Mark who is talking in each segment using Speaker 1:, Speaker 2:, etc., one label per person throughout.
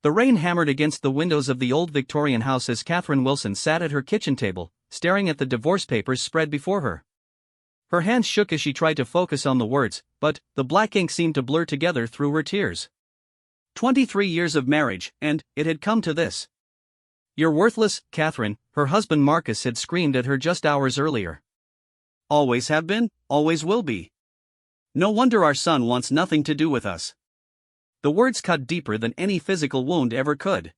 Speaker 1: The rain hammered against the windows of the old Victorian house as Catherine Wilson sat at her kitchen table, staring at the divorce papers spread before her. Her hands shook as she tried to focus on the words, but the black ink seemed to blur together through her tears. 23 years of marriage, and it had come to this. "You're worthless, Catherine," her husband Marcus had screamed at her just hours earlier. "Always have been, always will be. No wonder our son wants nothing to do with us." The words cut deeper than any physical wound ever could.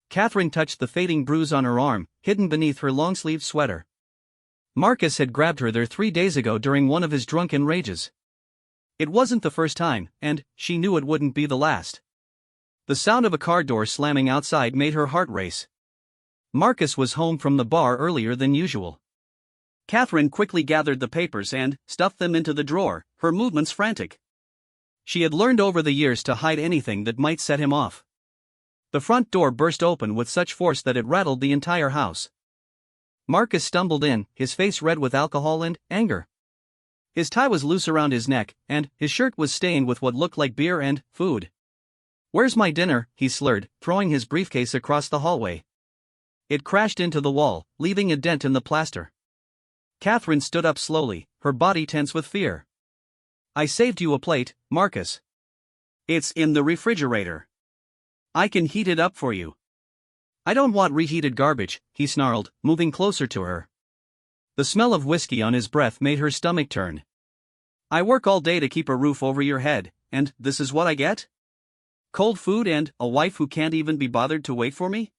Speaker 1: Catherine touched the fading bruise on her arm, hidden beneath her long-sleeved sweater. Marcus had grabbed her there 3 days ago during one of his drunken rages. It wasn't the first time, and she knew it wouldn't be the last. The sound of a car door slamming outside made her heart race. Marcus was home from the bar earlier than usual. Catherine quickly gathered the papers and stuffed them into the drawer, her movements frantic. She had learned over the years to hide anything that might set him off. The front door burst open with such force that it rattled the entire house. Marcus stumbled in, his face red with alcohol and anger. His tie was loose around his neck, and his shirt was stained with what looked like beer and food. "Where's my dinner?" he slurred, throwing his briefcase across the hallway. It crashed into the wall, leaving a dent in the plaster. Catherine stood up slowly, her body tense with fear. "I saved you a plate, Marcus. It's in the refrigerator. I can heat it up for you." "I don't want reheated garbage," he snarled, moving closer to her. The smell of whiskey on his breath made her stomach turn. "I work all day to keep a roof over your head, and this is what I get? Cold food and a wife who can't even be bothered to wait for me?"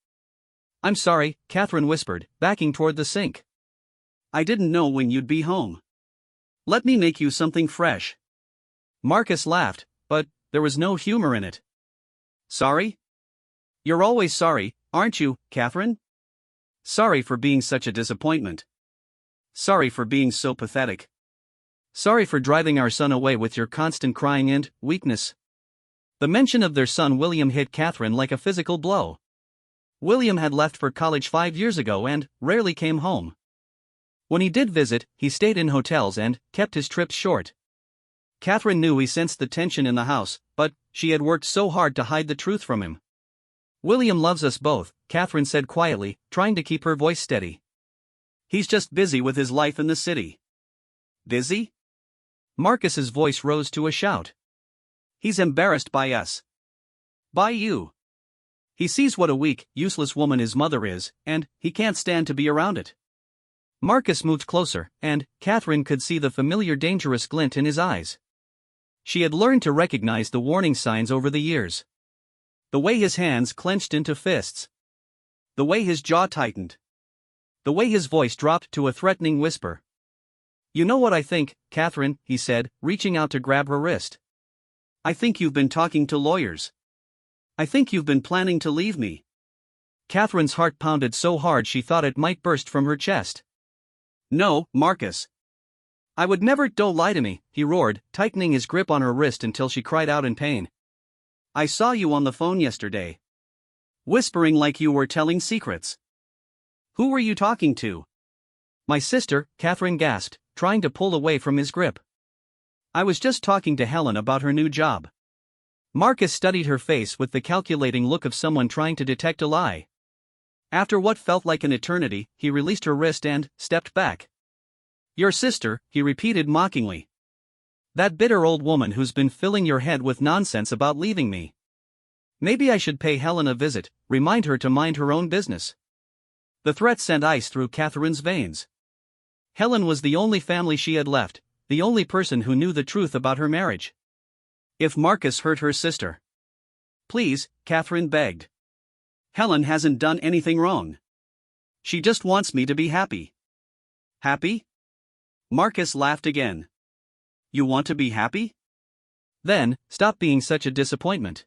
Speaker 1: "I'm sorry," Catherine whispered, backing toward the sink. "I didn't know when you'd be home. Let me make you something fresh." Marcus laughed, but there was no humor in it. "Sorry? You're always sorry, aren't you, Catherine? Sorry for being such a disappointment. Sorry for being so pathetic. Sorry for driving our son away with your constant crying and weakness." The mention of their son William hit Catherine like a physical blow. William had left for college 5 years ago and rarely came home. When he did visit, he stayed in hotels and kept his trips short. Catherine knew he sensed the tension in the house, but she had worked so hard to hide the truth from him. "William loves us both," Catherine said quietly, trying to keep her voice steady. "He's just busy with his life in the city." "Busy?" Marcus's voice rose to a shout. "He's embarrassed by us. By you. He sees what a weak, useless woman his mother is, and he can't stand to be around it." Marcus moved closer, and Catherine could see the familiar dangerous glint in his eyes. She had learned to recognize the warning signs over the years. The way his hands clenched into fists. The way his jaw tightened. The way his voice dropped to a threatening whisper. "You know what I think, Catherine," he said, reaching out to grab her wrist. "I think you've been talking to lawyers. I think you've been planning to leave me." Catherine's heart pounded so hard she thought it might burst from her chest. "No, Marcus. I would never." "Don't lie to me," he roared, tightening his grip on her wrist until she cried out in pain. "I saw you on the phone yesterday. Whispering like you were telling secrets. Who were you talking to?" "My sister," Catherine gasped, trying to pull away from his grip. "I was just talking to Helen about her new job." Marcus studied her face with the calculating look of someone trying to detect a lie. After what felt like an eternity, he released her wrist and stepped back. "Your sister," he repeated mockingly. "That bitter old woman who's been filling your head with nonsense about leaving me. Maybe I should pay Helen a visit, remind her to mind her own business." The threat sent ice through Catherine's veins. Helen was the only family she had left, the only person who knew the truth about her marriage. If Marcus hurt her sister. "Please," Catherine begged. "Helen hasn't done anything wrong. She just wants me to be happy." "Happy?" Marcus laughed again. "You want to be happy? Then, stop being such a disappointment.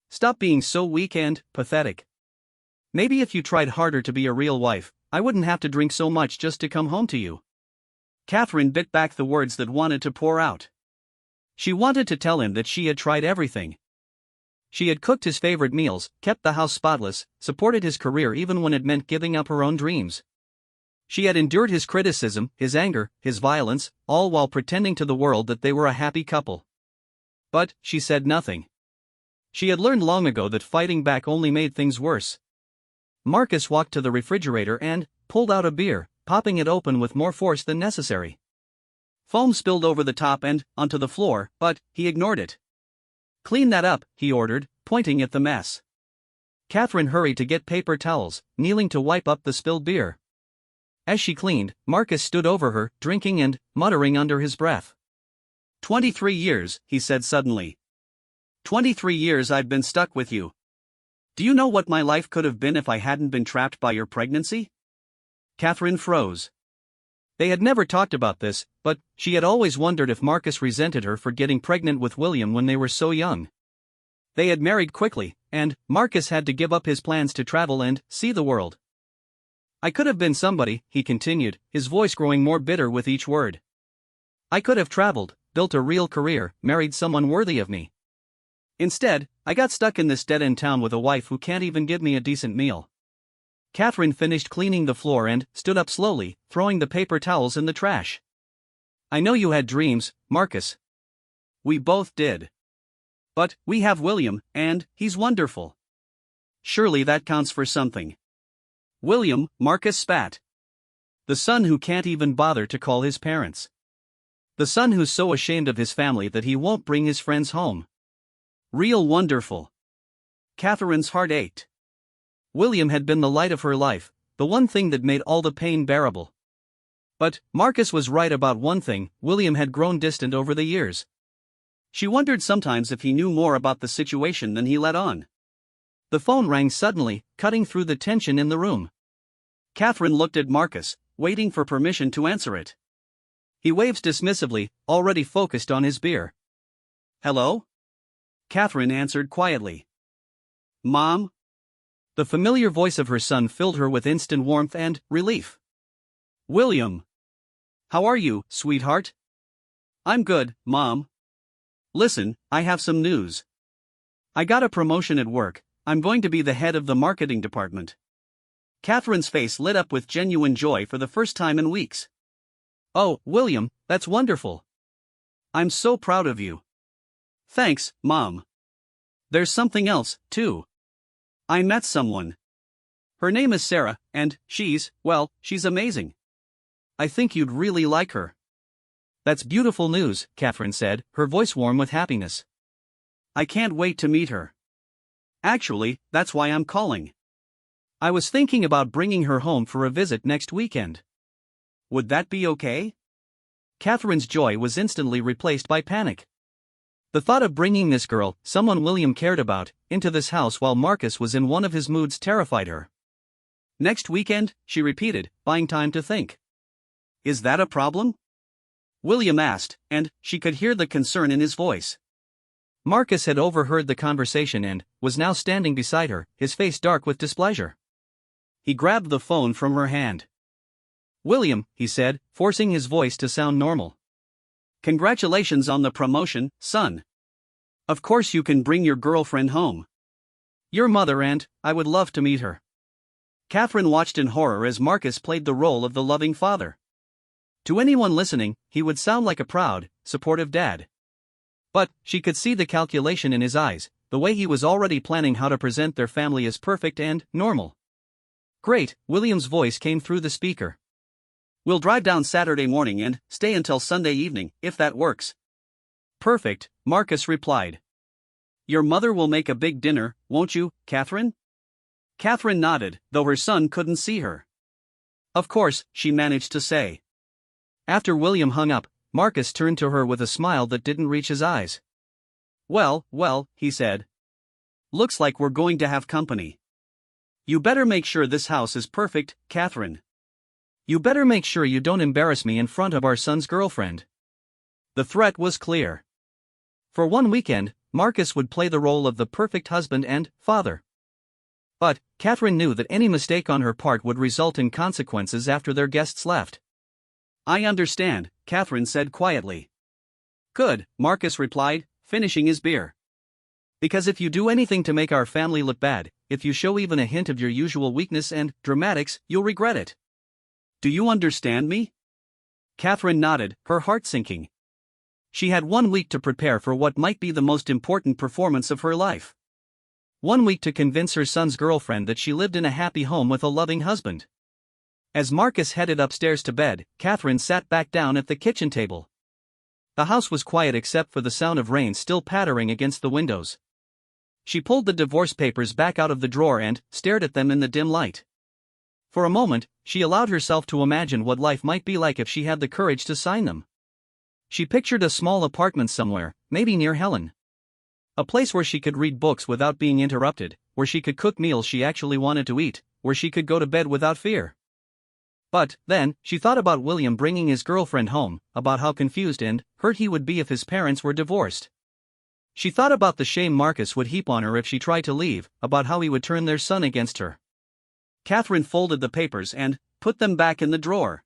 Speaker 1: Stop being so weak and pathetic. Maybe if you tried harder to be a real wife, I wouldn't have to drink so much just to come home to you." Catherine bit back the words that wanted to pour out. She wanted to tell him that she had tried everything. She had cooked his favorite meals, kept the house spotless, supported his career even when it meant giving up her own dreams. She had endured his criticism, his anger, his violence, all while pretending to the world that they were a happy couple. But she said nothing. she had learned long ago that fighting back only made things worse. Marcus walked to the refrigerator and pulled out a beer, popping it open with more force than necessary. Foam spilled over the top and onto the floor, but he ignored it. "Clean that up," he ordered, pointing at the mess. Catherine hurried to get paper towels, kneeling to wipe up the spilled beer. As she cleaned, Marcus stood over her, drinking and muttering under his breath. 23 years, he said suddenly. 23 years I've been stuck with you. Do you know what my life could have been if I hadn't been trapped by your pregnancy? Catherine froze. They had never talked about this, but she had always wondered if Marcus resented her for getting pregnant with William when they were so young. They had married quickly, and Marcus had to give up his plans to travel and see the world. I could have been somebody, he continued, his voice growing more bitter with each word. I could have traveled, built a real career, married someone worthy of me. Instead, I got stuck in this dead-end town with a wife who can't even give me a decent meal. Catherine finished cleaning the floor and stood up slowly, throwing the paper towels in the trash. I know you had dreams, Marcus. We both did. But we have William, and he's wonderful. Surely that counts for something. William, Marcus spat. The son who can't even bother to call his parents. The son who's so ashamed of his family that he won't bring his friends home. Real wonderful. Catherine's heart ached. William had been the light of her life, the one thing that made all the pain bearable. But Marcus was right about one thing: William had grown distant over the years. She wondered sometimes if he knew more about the situation than he let on. The phone rang suddenly, cutting through the tension in the room. Catherine looked at Marcus, waiting for permission to answer it. He waved dismissively, already focused on his beer. Hello? Catherine answered quietly. Mom? The familiar voice of her son filled her with instant warmth and relief. William. How are you, sweetheart? I'm good, Mom. Listen, I have some news. I got a promotion at work. I'm going to be the head of the marketing department. Catherine's face lit up with genuine joy for the first time in weeks. Oh, William, that's wonderful. I'm so proud of you. Thanks, Mom. There's something else, too. I met someone. Her name is Sarah, and she's amazing. I think you'd really like her. That's beautiful news, Catherine said, her voice warm with happiness. I can't wait to meet her. Actually, that's why I'm calling. I was thinking about bringing her home for a visit next weekend. Would that be okay? Catherine's joy was instantly replaced by panic. The thought of bringing this girl, someone William cared about, into this house while Marcus was in one of his moods terrified her. Next weekend, she repeated, buying time to think. Is that a problem? William asked, and she could hear the concern in his voice. Marcus had overheard the conversation and was now standing beside her, his face dark with displeasure. He grabbed the phone from her hand. William, he said, forcing his voice to sound normal. Congratulations on the promotion, son. Of course you can bring your girlfriend home. Your mother and I would love to meet her. Catherine watched in horror as Marcus played the role of the loving father. To anyone listening, he would sound like a proud, supportive dad. But she could see the calculation in his eyes, the way he was already planning how to present their family as perfect and normal. Great, William's voice came through the speaker. We'll drive down Saturday morning and stay until Sunday evening, if that works. Perfect, Marcus replied. Your mother will make a big dinner, won't you, Catherine? Catherine nodded, though her son couldn't see her. Of course, she managed to say. After William hung up, Marcus turned to her with a smile that didn't reach his eyes. Well, he said. Looks like we're going to have company. You better make sure this house is perfect, Catherine. You better make sure you don't embarrass me in front of our son's girlfriend. The threat was clear. For one weekend, Marcus would play the role of the perfect husband and father. But Catherine knew that any mistake on her part would result in consequences after their guests left. I understand, Catherine said quietly. Good, Marcus replied, finishing his beer. Because if you do anything to make our family look bad, if you show even a hint of your usual weakness and dramatics, you'll regret it. Do you understand me? Catherine nodded, her heart sinking. She had 1 week to prepare for what might be the most important performance of her life. 1 week to convince her son's girlfriend that she lived in a happy home with a loving husband. As Marcus headed upstairs to bed, Catherine sat back down at the kitchen table. The house was quiet except for the sound of rain still pattering against the windows. She pulled the divorce papers back out of the drawer and stared at them in the dim light. For a moment, she allowed herself to imagine what life might be like if she had the courage to sign them. She pictured a small apartment somewhere, maybe near Helen. A place where she could read books without being interrupted, where she could cook meals she actually wanted to eat, where she could go to bed without fear. But, then, she thought about William bringing his girlfriend home, about how confused and hurt he would be if his parents were divorced. She thought about the shame Marcus would heap on her if she tried to leave, about how he would turn their son against her. Catherine folded the papers and put them back in the drawer.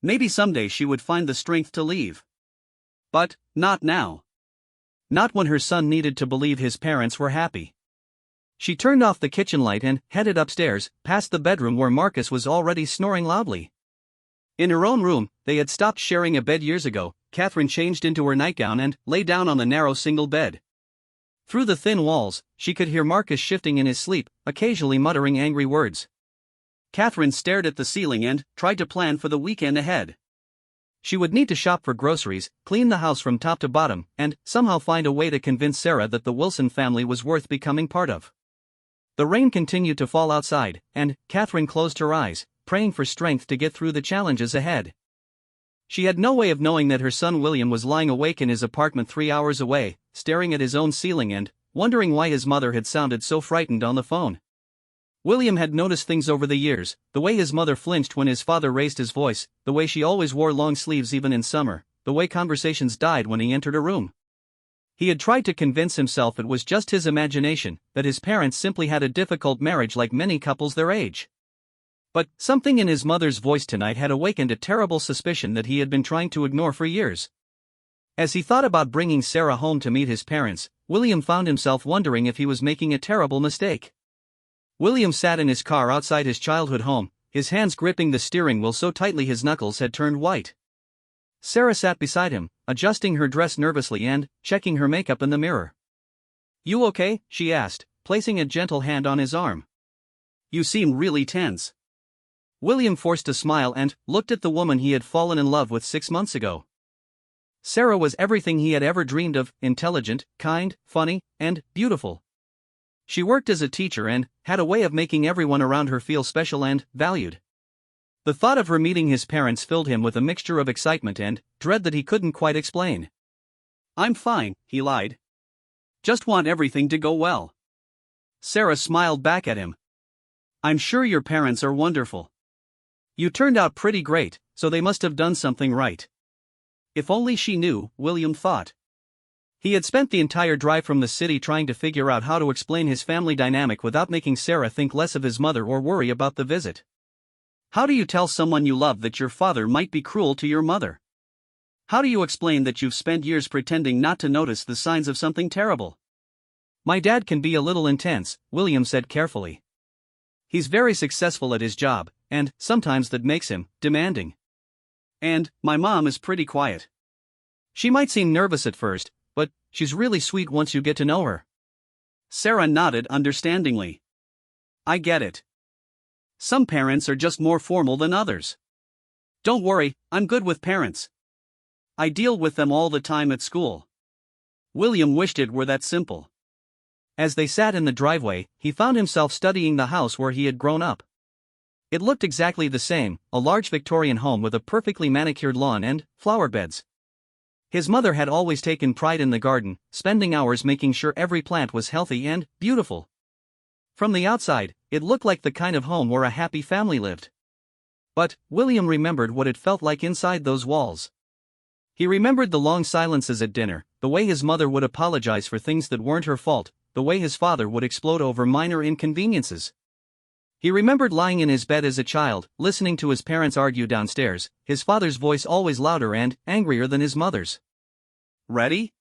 Speaker 1: Maybe someday she would find the strength to leave. But, not now. Not when her son needed to believe his parents were happy. She turned off the kitchen light and headed upstairs, past the bedroom where Marcus was already snoring loudly. In her own room, they had stopped sharing a bed years ago. Catherine changed into her nightgown and lay down on the narrow single bed. Through the thin walls, she could hear Marcus shifting in his sleep, occasionally muttering angry words. Catherine stared at the ceiling and tried to plan for the weekend ahead. She would need to shop for groceries, clean the house from top to bottom, and somehow find a way to convince Sarah that the Wilson family was worth becoming part of. The rain continued to fall outside, and Catherine closed her eyes, praying for strength to get through the challenges ahead. She had no way of knowing that her son William was lying awake in his apartment 3 hours away, staring at his own ceiling and wondering why his mother had sounded so frightened on the phone. William had noticed things over the years, the way his mother flinched when his father raised his voice, the way she always wore long sleeves even in summer, the way conversations died when he entered a room. He had tried to convince himself it was just his imagination, that his parents simply had a difficult marriage like many couples their age. But something in his mother's voice tonight had awakened a terrible suspicion that he had been trying to ignore for years. As he thought about bringing Sarah home to meet his parents, William found himself wondering if he was making a terrible mistake. William sat in his car outside his childhood home, his hands gripping the steering wheel so tightly his knuckles had turned white. Sarah sat beside him, adjusting her dress nervously and checking her makeup in the mirror. "You okay?" she asked, placing a gentle hand on his arm. "You seem really tense." William forced a smile and looked at the woman he had fallen in love with 6 months ago. Sarah was everything he had ever dreamed of: intelligent, kind, funny, and beautiful. She worked as a teacher and had a way of making everyone around her feel special and valued. The thought of her meeting his parents filled him with a mixture of excitement and dread that he couldn't quite explain. "I'm fine," he lied. "Just want everything to go well." Sarah smiled back at him. "I'm sure your parents are wonderful. You turned out pretty great, so they must have done something right." If only she knew, William thought. He had spent the entire drive from the city trying to figure out how to explain his family dynamic without making Sarah think less of his mother or worry about the visit. How do you tell someone you love that your father might be cruel to your mother? How do you explain that you've spent years pretending not to notice the signs of something terrible? "My dad can be a little intense," William said carefully. "He's very successful at his job, and sometimes that makes him demanding. And my mom is pretty quiet. She might seem nervous at first, but she's really sweet once you get to know her." Sarah nodded understandingly. "I get it. Some parents are just more formal than others. Don't worry, I'm good with parents. I deal with them all the time at school." William wished it were that simple. As they sat in the driveway, he found himself studying the house where he had grown up. It looked exactly the same, a large Victorian home with a perfectly manicured lawn and flower beds. His mother had always taken pride in the garden, spending hours making sure every plant was healthy and beautiful. From the outside, it looked like the kind of home where a happy family lived. But William remembered what it felt like inside those walls. He remembered the long silences at dinner, the way his mother would apologize for things that weren't her fault, the way his father would explode over minor inconveniences. He remembered lying in his bed as a child, listening to his parents argue downstairs, his father's voice always louder and angrier than his mother's. "Ready?"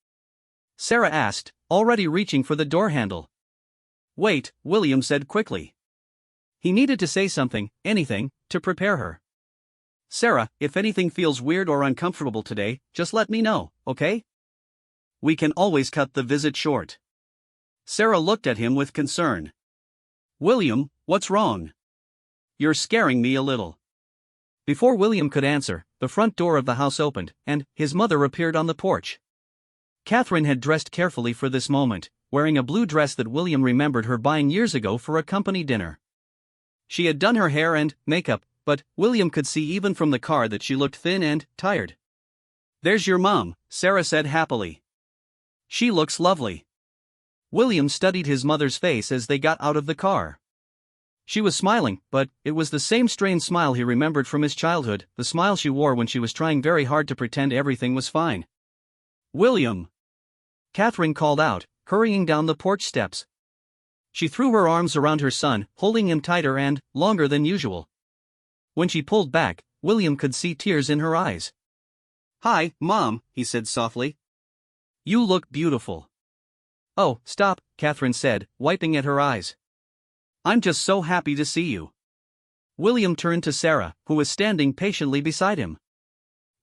Speaker 1: Sarah asked, already reaching for the door handle. "Wait," William said quickly. He needed to say something, anything, to prepare her. "Sarah, if anything feels weird or uncomfortable today, just let me know, okay? We can always cut the visit short."
Speaker 2: Sarah looked at him with concern. "William, what's wrong? You're scaring me a little."
Speaker 1: Before William could answer, the front door of the house opened, and his mother appeared on the porch. Catherine had dressed carefully for this moment, wearing a blue dress that William remembered her buying years ago for a company dinner. She had done her hair and makeup, but William could see even from the car that she looked thin and tired.
Speaker 2: "There's your mom," Sarah said happily. "She looks lovely."
Speaker 1: William studied his mother's face as they got out of the car. She was smiling, but it was the same strange smile he remembered from his childhood, the smile she wore when she was trying very hard to pretend everything was fine.
Speaker 2: "William!"
Speaker 1: Catherine called out, hurrying down the porch steps. She threw her arms around her son, holding him tighter and longer than usual. When she pulled back, William could see tears in her eyes.
Speaker 2: "Hi, Mom," he said softly.
Speaker 1: "You look beautiful." "Oh, stop," Catherine said, wiping at her eyes.
Speaker 2: "I'm just so happy to see you."
Speaker 1: William turned to Sarah, who was standing patiently beside him.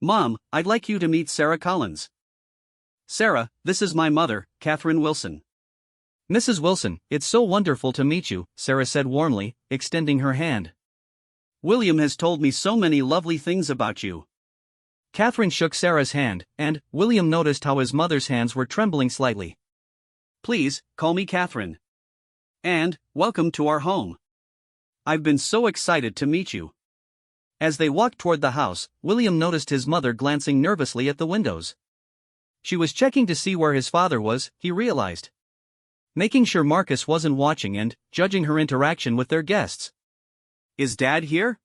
Speaker 2: "Mom, I'd like you to meet Sarah Collins." "Sarah, this is my mother, Catherine Wilson."
Speaker 1: "Mrs. Wilson, it's so wonderful to meet you," Sarah said warmly, extending her hand.
Speaker 2: "William has told me so many lovely things about you."
Speaker 1: Catherine shook Sarah's hand, and William noticed how his mother's hands were trembling slightly.
Speaker 2: "Please, call me Catherine. And, welcome to our home. I've been so excited to meet you."
Speaker 1: As they walked toward the house, William noticed his mother glancing nervously at the windows. She was checking to see where his father was, he realized. Making sure Marcus wasn't watching and judging her interaction with their guests.
Speaker 2: "Is Dad here?"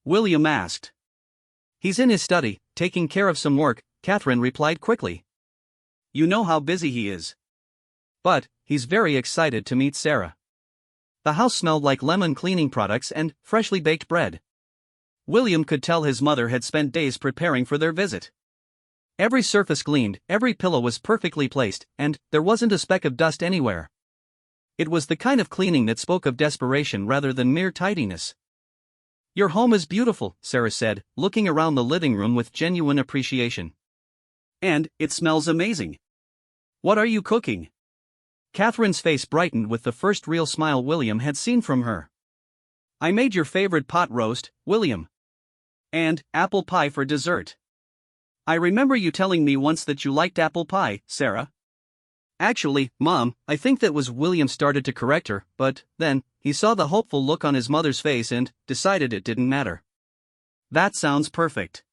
Speaker 2: William asked.
Speaker 1: "He's in his study, taking care of some work," Catherine replied quickly.
Speaker 2: "You know how busy he is."
Speaker 1: But he's very excited to meet Sarah." The house smelled like lemon cleaning products and freshly baked bread. William could tell his mother had spent days preparing for their visit. Every surface gleamed, every pillow was perfectly placed, and there wasn't a speck of dust anywhere. It was the kind of cleaning that spoke of desperation rather than mere tidiness. "Your home is beautiful," Sarah said, looking around the living room with genuine appreciation.
Speaker 2: "And it smells amazing. What are you cooking?"
Speaker 1: Catherine's face brightened with the first real smile William had seen from her.
Speaker 2: "I made your favorite pot roast, William. And apple pie for dessert. I remember you telling me once that you liked apple pie, Sarah."
Speaker 1: "Actually, Mom, I think that was." William started to correct her, but then he saw the hopeful look on his mother's face and decided it didn't matter.
Speaker 2: "That sounds perfect.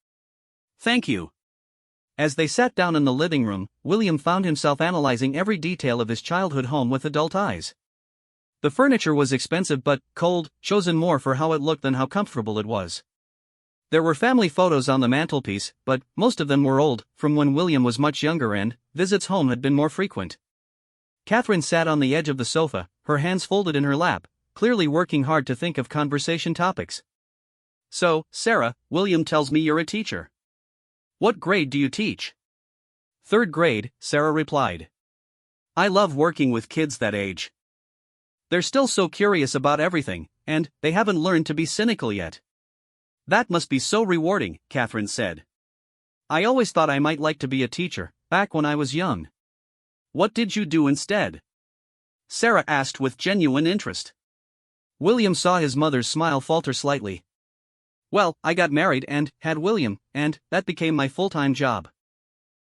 Speaker 2: Thank you."
Speaker 1: As they sat down in the living room, William found himself analyzing every detail of his childhood home with adult eyes. The furniture was expensive but cold, chosen more for how it looked than how comfortable it was. There were family photos on the mantelpiece, but most of them were old, from when William was much younger and visits home had been more frequent. Catherine sat on the edge of the sofa, her hands folded in her lap, clearly working hard to think of conversation topics.
Speaker 2: "So, Sarah, William tells me you're a teacher. What grade do you teach?"
Speaker 1: "Third grade," Sarah replied.
Speaker 2: "I love working with kids that age. They're still so curious about everything, and they haven't learned to be cynical yet." "That must be so rewarding," Catherine said. "I always thought I might like to be a teacher, back when I was young." "What did you do instead?" Sarah asked with genuine interest.
Speaker 1: William saw his mother's smile falter slightly. "Well, I got married and had William, and that became my full-time job.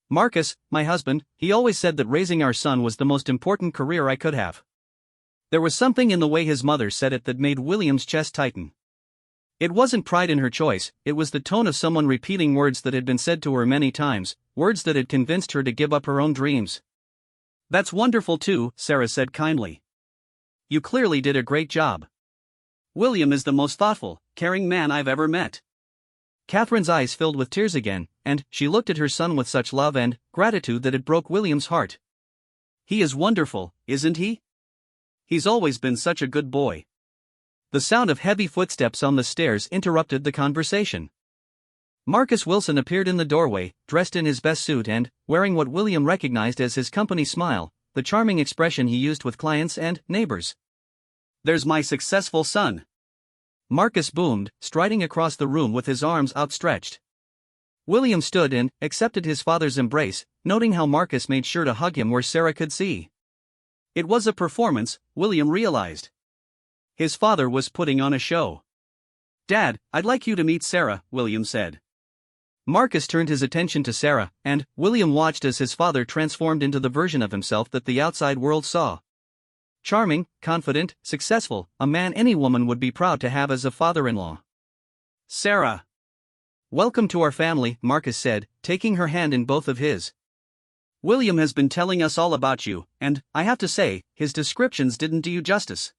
Speaker 1: Marcus, my husband, he always said that raising our son was the most important career I could have." There was something in the way his mother said it that made William's chest tighten. It wasn't pride in her choice, it was the tone of someone repeating words that had been said to her many times, words that had convinced her to give up her own dreams.
Speaker 2: "That's wonderful too," Sarah said kindly. "You clearly did a great job. William is the most thoughtful, caring man I've ever met."
Speaker 1: Catherine's eyes filled with tears again, and she looked at her son with such love and gratitude that it broke William's heart.
Speaker 2: "He is wonderful, isn't he? He's always been such a good boy."
Speaker 1: The sound of heavy footsteps on the stairs interrupted the conversation. Marcus Wilson appeared in the doorway, dressed in his best suit and wearing what William recognized as his company smile, the charming expression he used with clients and neighbors.
Speaker 2: "There's my successful son,"
Speaker 1: Marcus boomed, striding across the room with his arms outstretched. William stood and accepted his father's embrace, noting how Marcus made sure to hug him where Sarah could see.
Speaker 2: It was a performance, William realized. His father was putting on a show. "Dad, I'd like you to meet Sarah," William said.
Speaker 1: Marcus turned his attention to Sarah, and William watched as his father transformed into the version of himself that the outside world saw. Charming, confident, successful, a man any woman would be proud to have as a father-in-law.
Speaker 2: "Sarah.
Speaker 1: Welcome to our family," Marcus said, taking her hand in both of his.
Speaker 2: "William has been telling us all about you, and, I have to say, his descriptions didn't do you justice.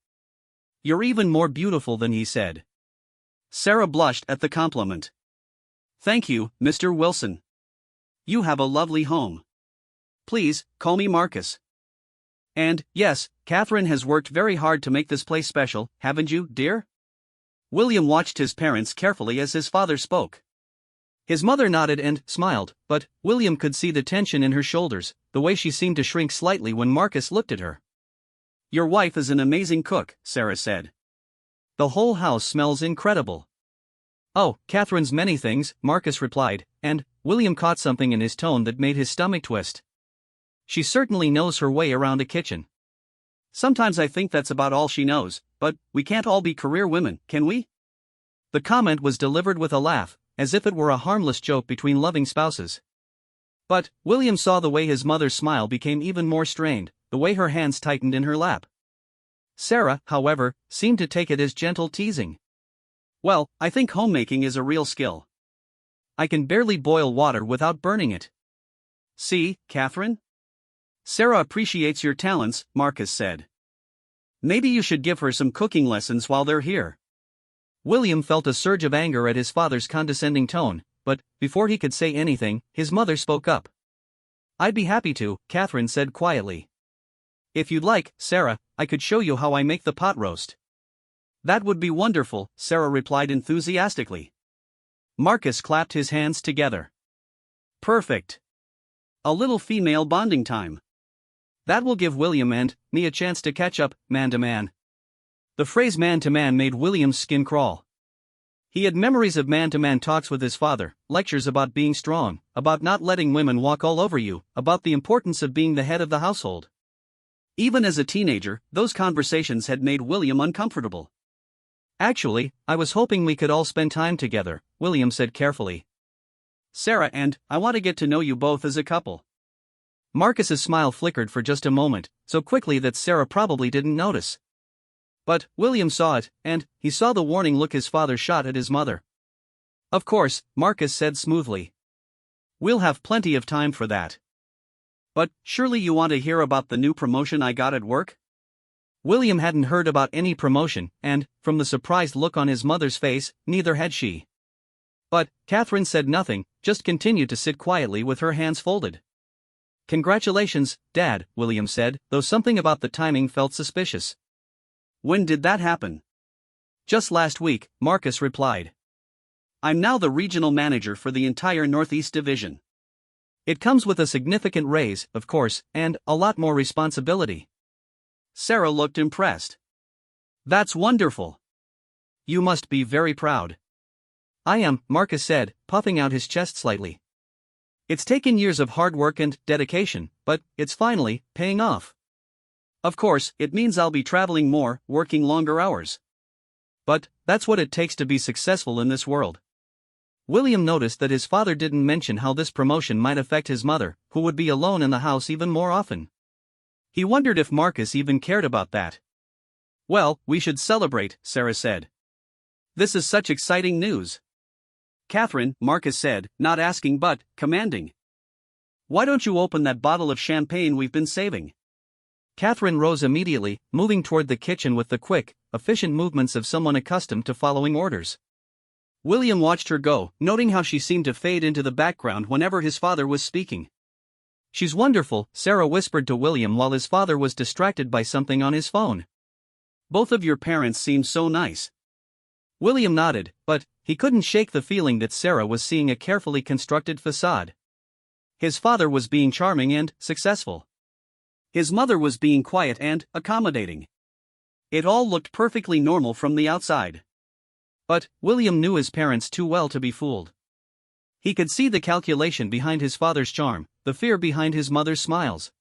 Speaker 2: You're even more beautiful than he said." Sarah blushed at the compliment. "Thank you, Mr. Wilson. You have a lovely home. Please, call me Marcus. And, yes, Catherine has worked very hard to make this place special, haven't you, dear?" William watched his parents carefully as his father spoke.
Speaker 1: His mother nodded and smiled, but William could see the tension in her shoulders, the way she seemed to shrink slightly when Marcus looked at her.
Speaker 2: "Your wife is an amazing cook," Sarah said.
Speaker 1: "The whole house smells incredible." "Oh, Catherine's many things," Marcus replied, and William caught something in his tone that made his stomach twist. "She certainly knows her way around a kitchen."
Speaker 2: "Sometimes I think that's about all she knows, but we can't all be career women, can we?"
Speaker 1: The comment was delivered with a laugh, as if it were a harmless joke between loving spouses. But William saw the way his mother's smile became even more strained, the way her hands tightened in her lap. Sarah, however, seemed to take it as gentle teasing.
Speaker 2: "Well, I think homemaking is a real skill.
Speaker 1: I can barely boil water without burning it."
Speaker 2: "See, Catherine? Sarah appreciates your talents," Marcus said. "Maybe you should give her some cooking lessons while they're here."
Speaker 1: William felt a surge of anger at his father's condescending tone, but before he could say anything, his mother spoke up. "I'd be happy to," Catherine said quietly. "If you'd like, Sarah, I could show you how I make the pot roast."
Speaker 2: "That would be wonderful," Sarah replied enthusiastically. Marcus clapped his hands together. "Perfect. A little female bonding time.
Speaker 1: That will give William and me a chance to catch up, man to man." The phrase man to man made William's skin crawl. He had memories of man-to-man talks with his father, lectures about being strong, about not letting women walk all over you, about the importance of being the head of the household. Even as a teenager, those conversations had made William uncomfortable. "Actually, I was hoping we could all spend time together," William said carefully.
Speaker 2: "Sarah and I want to get to know you both as a couple."
Speaker 1: Marcus's smile flickered for just a moment, so quickly that Sarah probably didn't notice. But William saw it, and he saw the warning look his father shot at his mother. "Of course," Marcus said smoothly. "We'll have plenty of time for that.
Speaker 2: But surely you want to hear about the new promotion I got at work?"
Speaker 1: William hadn't heard about any promotion, and, from the surprised look on his mother's face, neither had she. But Catherine said nothing, just continued to sit quietly with her hands folded. "Congratulations, Dad," William said, though something about the timing felt suspicious.
Speaker 2: "When did that happen?"
Speaker 1: "Just last week," Marcus replied.
Speaker 2: "I'm now the regional manager for the entire Northeast Division."
Speaker 1: "It comes with a significant raise, of course, and a lot more responsibility."
Speaker 2: Sarah looked impressed.
Speaker 1: "That's wonderful. You must be very proud." "I am," Marcus said, puffing out his chest slightly. "It's taken years of hard work and dedication, but it's finally paying off. Of course, it means I'll be traveling more, working longer hours. But that's what it takes to be successful in this world." William noticed that his father didn't mention how this promotion might affect his mother, who would be alone in the house even more often. He wondered if Marcus even cared about that. "Well, we should celebrate," Sarah said. "This is such exciting news."
Speaker 2: "Catherine," Marcus said, not asking but commanding. "Why don't you open that bottle of champagne we've been saving?"
Speaker 1: Catherine rose immediately, moving toward the kitchen with the quick, efficient movements of someone accustomed to following orders. William watched her go, noting how she seemed to fade into the background whenever his father was speaking. "She's wonderful," Sarah whispered to William while his father was distracted by something on his phone.
Speaker 2: "Both of your parents seem so nice."
Speaker 1: William nodded, but he couldn't shake the feeling that Sarah was seeing a carefully constructed facade. His father was being charming and successful. His mother was being quiet and accommodating. It all looked perfectly normal from the outside. But William knew his parents too well to be fooled. He could see the calculation behind his father's charm, the fear behind his mother's smiles.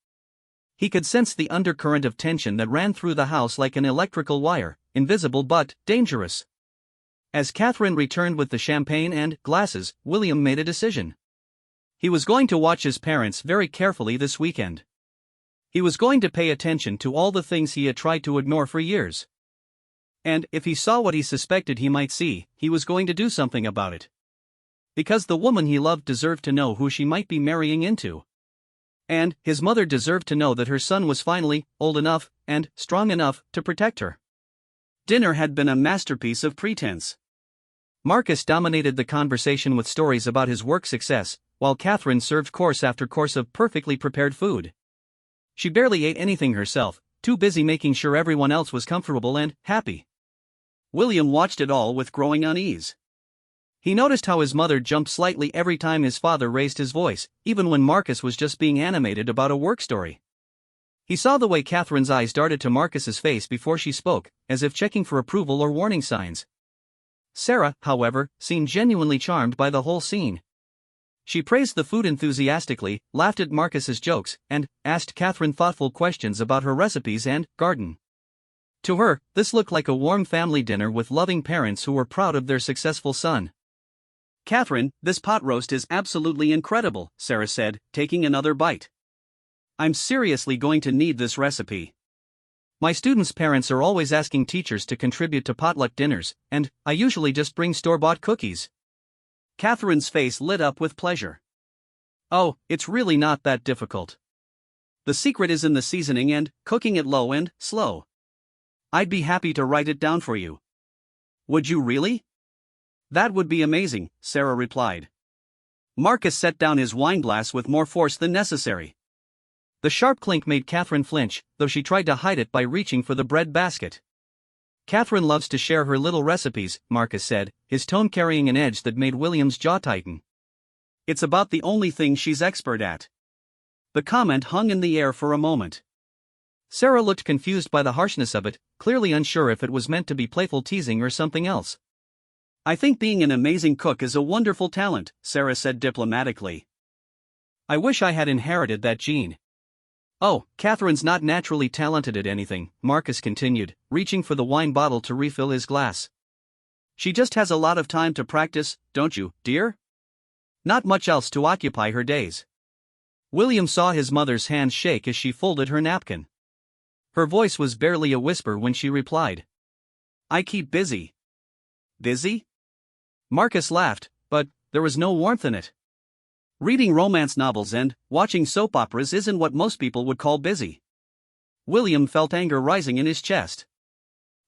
Speaker 1: He could sense the undercurrent of tension that ran through the house like an electrical wire, invisible but dangerous. As Catherine returned with the champagne and glasses, William made a decision. He was going to watch his parents very carefully this weekend. He was going to pay attention to all the things he had tried to ignore for years. And if he saw what he suspected he might see, he was going to do something about it. Because the woman he loved deserved to know who she might be marrying into. And his mother deserved to know that her son was finally old enough and strong enough to protect her.
Speaker 2: Dinner had been a masterpiece of pretense.
Speaker 1: Marcus dominated the conversation with stories about his work success, while Catherine served course after course of perfectly prepared food. She barely ate anything herself, too busy making sure everyone else was comfortable and happy.
Speaker 2: William watched it all with growing unease.
Speaker 1: He noticed how his mother jumped slightly every time his father raised his voice, even when Marcus was just being animated about a work story. He saw the way Catherine's eyes darted to Marcus's face before she spoke, as if checking for approval or warning signs. Sarah, however, seemed genuinely charmed by the whole scene. She praised the food enthusiastically, laughed at Marcus's jokes, and asked Catherine thoughtful questions about her recipes and garden. To her, this looked like a warm family dinner with loving parents who were proud of their successful son.
Speaker 2: "Catherine, this pot roast is absolutely incredible," Sarah said, taking another bite. "I'm seriously going to need this recipe.
Speaker 1: My students' parents are always asking teachers to contribute to potluck dinners, and I usually just bring store-bought cookies."
Speaker 2: Catherine's face lit up with pleasure.
Speaker 1: "Oh, it's really not that difficult.
Speaker 2: The secret is in the seasoning and cooking it low and slow. I'd be happy to write it down for you." "Would you really?"
Speaker 1: "That would be amazing," Sarah replied.
Speaker 2: Marcus set down his wineglass with more force than necessary.
Speaker 1: The sharp clink made Catherine flinch, though she tried to hide it by reaching for the bread basket. "Catherine loves to share her little recipes," Marcus said, his tone carrying an edge that made William's jaw tighten.
Speaker 2: "It's about the only thing she's expert at." The comment hung in the air for a moment.
Speaker 1: Sarah looked confused by the harshness of it, clearly unsure if it was meant to be playful teasing or something else.
Speaker 2: "I think being an amazing cook is a wonderful talent," Sarah said diplomatically.
Speaker 1: "I wish I had inherited that gene." "Oh, Catherine's not naturally talented at anything," Marcus continued, reaching for the wine bottle to refill his glass.
Speaker 2: "She just has a lot of time to practice, don't you, dear?
Speaker 1: Not much else to occupy her days." William saw his mother's hands shake as she folded her napkin. Her voice was barely a whisper when she replied.
Speaker 2: "I keep busy."
Speaker 1: "Busy?" Marcus laughed, but there was no warmth in it.
Speaker 2: "Reading romance novels and watching soap operas isn't what most people would call busy."
Speaker 1: William felt anger rising in his chest.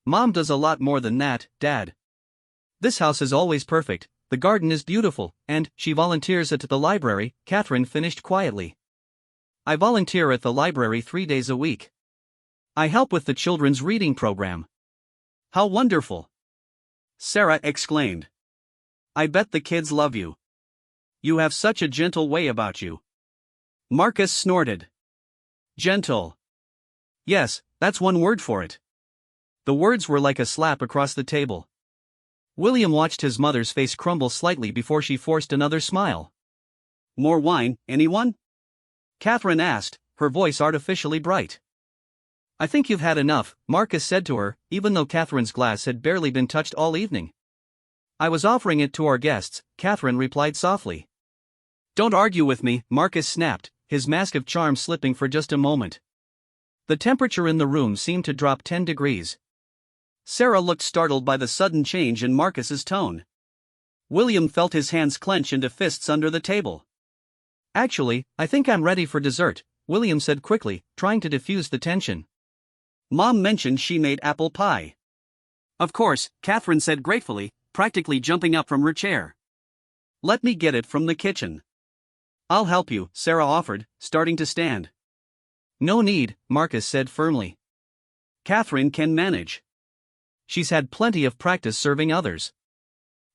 Speaker 1: "Mom does a lot more than that, Dad. This house is always perfect, the garden is beautiful, and she volunteers at the library," Catherine finished quietly. "I volunteer at the library 3 days a week. I help with the children's reading program."
Speaker 2: "How wonderful!" Sarah exclaimed. "I bet the kids love you. You have such a gentle way about you." Marcus snorted. "Gentle.
Speaker 1: Yes, that's one word for it." The words were like a slap across the table. William watched his mother's face crumble slightly before she forced another smile.
Speaker 2: "More wine, anyone?"
Speaker 1: Catherine asked, her voice artificially bright. "I think you've had enough," Marcus said to her, even though Catherine's glass had barely been touched all evening. "I was offering it to our guests," Catherine replied softly. "Don't argue with me," Marcus snapped, his mask of charm slipping for just a moment. The temperature in the room seemed to drop 10 degrees.
Speaker 2: Sarah looked startled by the sudden change in Marcus's tone. William felt his hands clench into fists under the table.
Speaker 1: "Actually, I think I'm ready for dessert," William said quickly, trying to diffuse the tension.
Speaker 2: "Mom mentioned she made apple pie."
Speaker 1: "Of course," Catherine said gratefully, practically jumping up from her chair.
Speaker 2: "Let me get it from the kitchen."
Speaker 1: "I'll help you," Sarah offered, starting to stand. "No need," Marcus said firmly.
Speaker 2: "Catherine can manage.
Speaker 1: She's had plenty of practice serving others."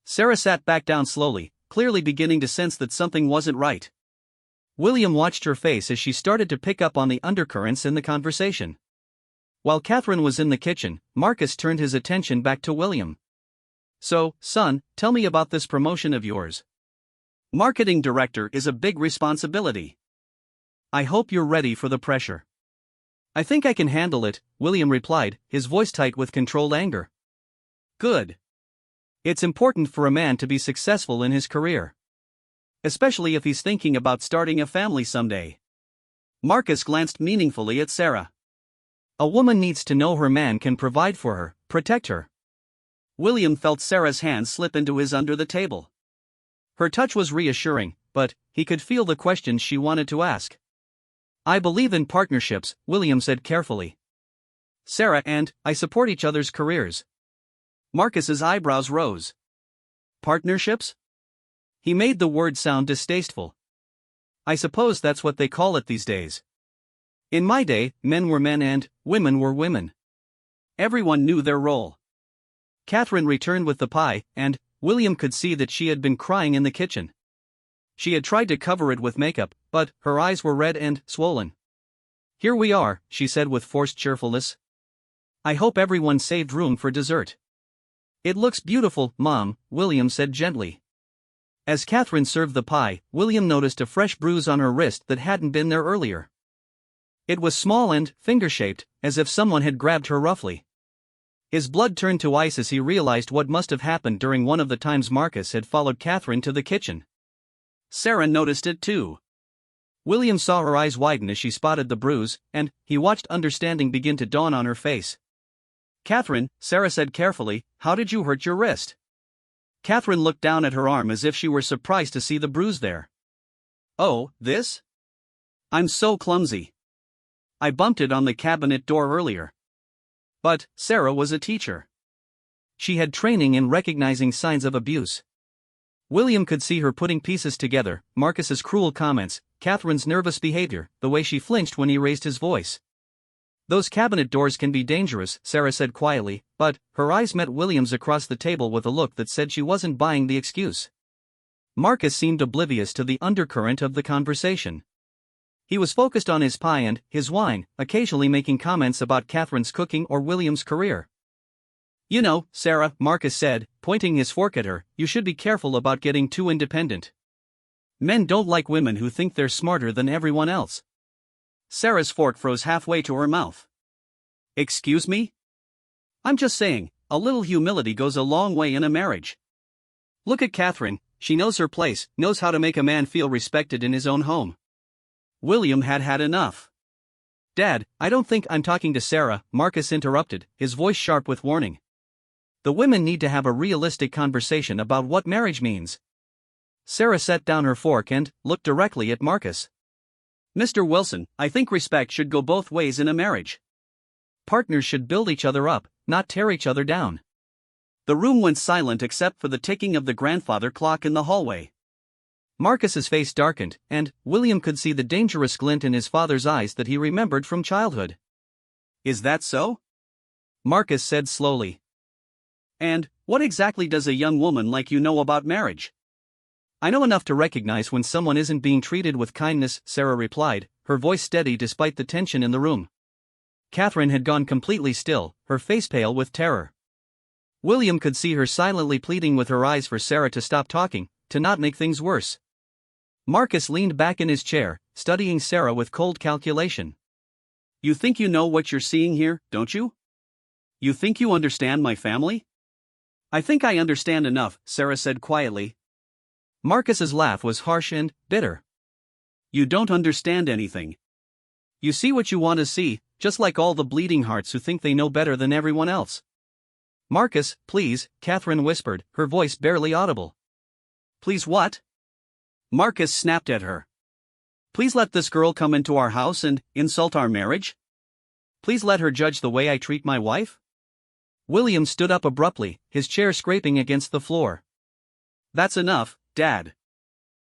Speaker 1: Sarah sat back down slowly, clearly beginning to sense that something wasn't right. William watched her face as she started to pick up on the undercurrents in the conversation. While Catherine was in the kitchen, Marcus turned his attention back to William. "So, son, tell me about this promotion of yours."
Speaker 2: "Marketing director is a big responsibility."
Speaker 1: "I hope you're ready for the pressure." I think I can handle it, William replied, his voice tight with controlled anger. Good. It's important for a man to be successful in his career. Especially if he's thinking about starting a family someday. Marcus glanced meaningfully at Sarah. A woman needs to know her man can provide for her, protect her. William felt Sarah's hand slip into his under the table. Her touch was reassuring, but he could feel the questions she wanted to ask. I believe in partnerships, William said carefully. Sarah and I support each other's careers. Marcus's eyebrows rose. Partnerships? He made the word sound distasteful. I suppose that's what they call it these days. In my day, men were men and women were women. Everyone knew their role. Catherine returned with the pie, and William could see that she had been crying in the kitchen. She had tried to cover it with makeup, but her eyes were red and swollen. Here we are, she said with forced cheerfulness. I hope everyone saved room for dessert. It looks beautiful, Mom, William said gently. As Catherine served the pie, William noticed a fresh bruise on her wrist that hadn't been there earlier. It was small and finger-shaped, as if someone had grabbed her roughly. His blood turned to ice as he realized what must have happened during one of the times Marcus had followed Catherine to the kitchen. Sarah noticed it too. William saw her eyes widen as she spotted the bruise, and he watched understanding begin to dawn on her face. Catherine, Sarah said carefully, how did you hurt your wrist? Catherine looked down at her arm as if she were surprised to see the bruise there. Oh, this? I'm so clumsy. I bumped it on the cabinet door earlier. But Sarah was a teacher. She had training in recognizing signs of abuse. William could see her putting pieces together, Marcus's cruel comments, Catherine's nervous behavior, the way she flinched when he raised his voice. Those cabinet doors can be dangerous, Sarah said quietly, but her eyes met William's across the table with a look that said she wasn't buying the excuse. Marcus seemed oblivious to the undercurrent of the conversation. He was focused on his pie and his wine, occasionally making comments about Catherine's cooking or William's career. You know, Sarah, Marcus said, pointing his fork at her, you should be careful about getting too independent. Men don't like women who think they're smarter than everyone else. Sarah's fork froze halfway to her mouth. Excuse me? I'm just saying, a little humility goes a long way in a marriage. Look at Catherine, she knows her place, knows how to make a man feel respected in his own home. William had had enough. Dad, I don't think I'm talking to Sarah, Marcus interrupted, his voice sharp with warning. The women need to have a realistic conversation about what marriage means. Sarah set down her fork and looked directly at Marcus. Mr. Wilson, I think respect should go both ways in a marriage. Partners should build each other up, not tear each other down. The room went silent except for the ticking of the grandfather clock in the hallway. Marcus's face darkened, and William could see the dangerous glint in his father's eyes that he remembered from childhood. Is that so? Marcus said slowly. And what exactly does a young woman like you know about marriage? I know enough to recognize when someone isn't being treated with kindness, Sarah replied, her voice steady despite the tension in the room. Catherine had gone completely still, her face pale with terror. William could see her silently pleading with her eyes for Sarah to stop talking, to not make things worse. Marcus leaned back in his chair, studying Sarah with cold calculation. You think you know what you're seeing here, don't you? You think you understand my family? I think I understand enough, Sarah said quietly. Marcus's laugh was harsh and bitter. You don't understand anything. You see what you want to see, just like all the bleeding hearts who think they know better than everyone else. Marcus, please, Catherine whispered, her voice barely audible. Please what? Marcus snapped at her. Please let this girl come into our house and insult our marriage? Please let her judge the way I treat my wife? William stood up abruptly, his chair scraping against the floor. That's enough, Dad.